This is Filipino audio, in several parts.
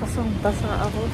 Basang-basa ako.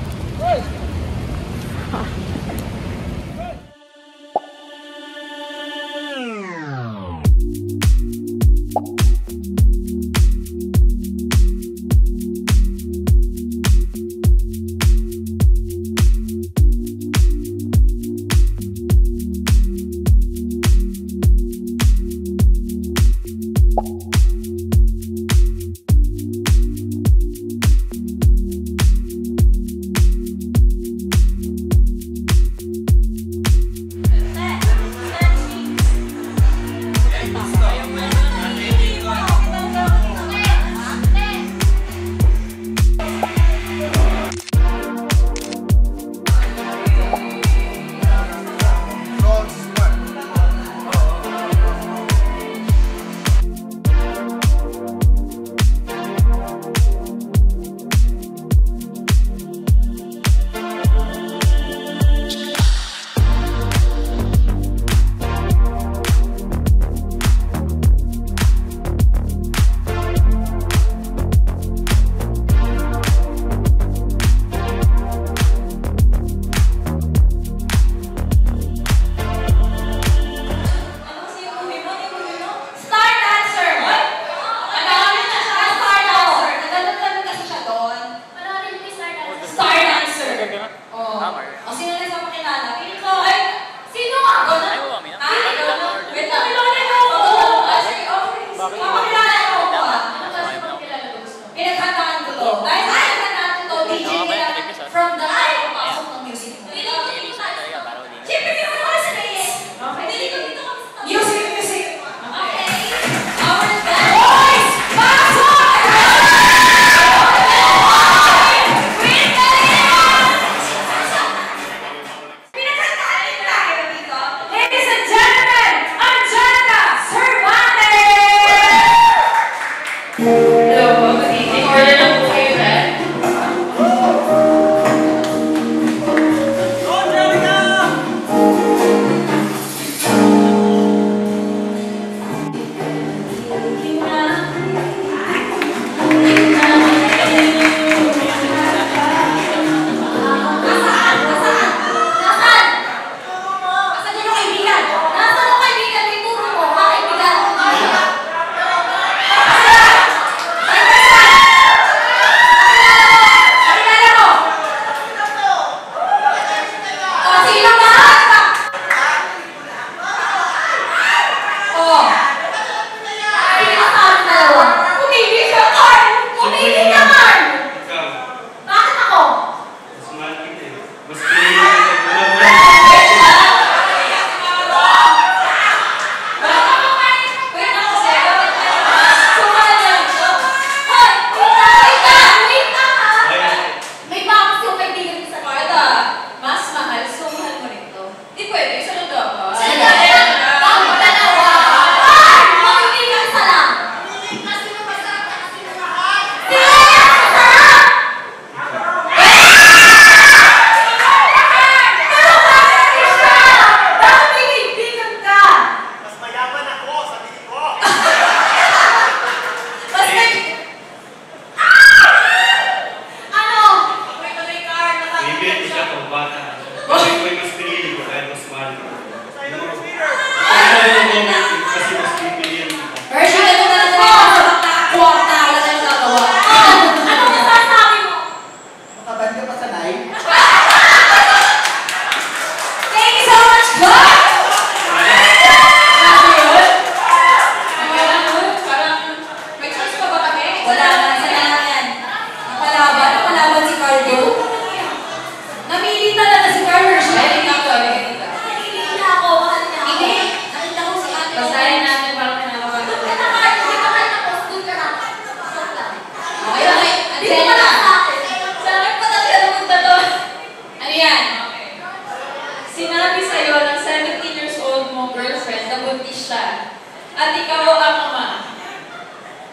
At ikaw ang ama.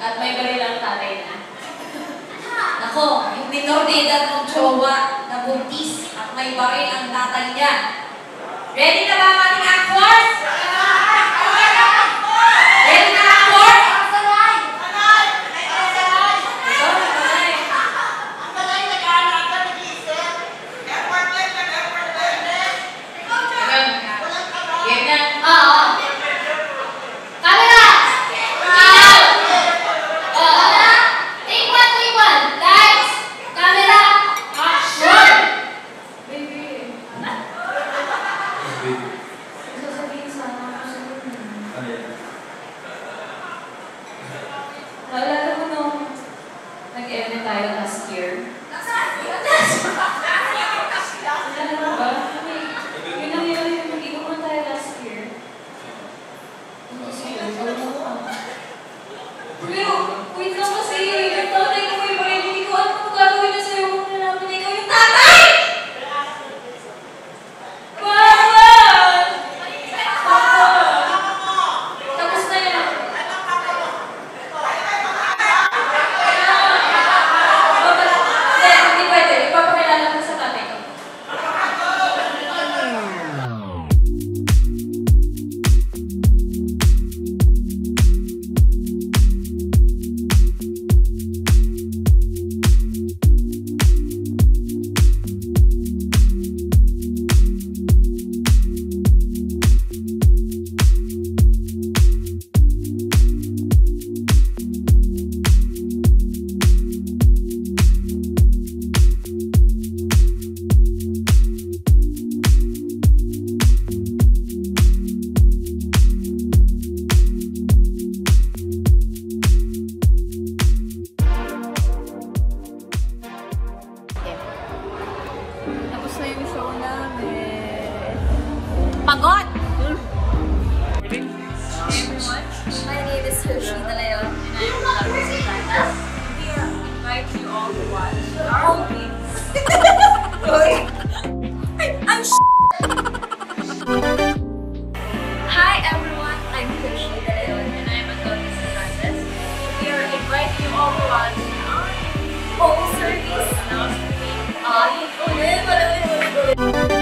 At may barilang tatay na. Nako, yung minor de edad ng jowa na buntis at may baril ang tatay niya. Ready na ba ang ating actors? Ready na actors? Ito, Naalala mo nung nag-event tayo last year? Naalala mo ba? Yun nangyari yung mag-inuman tayo last year. Pero, wait lang kasi, yung tatay ko may baril, hindi ko alam kung gagawin na sa'yo kung nalaman na ikaw yung tatay! Mama! Tapos na yan. Hindi pwede. Ipapakilala ko sa tatay ko. Tapos na yung show namin. Pagod! Hey everyone, My name is Hershey De Leon. and I am Larry Santana. We invite you all to watch our movie. I'm Hi everyone, I'm Hershey De Leon. And I am Adonis Hernandez. We are inviting you all to watch our Home service. announcement. Ay, ulit.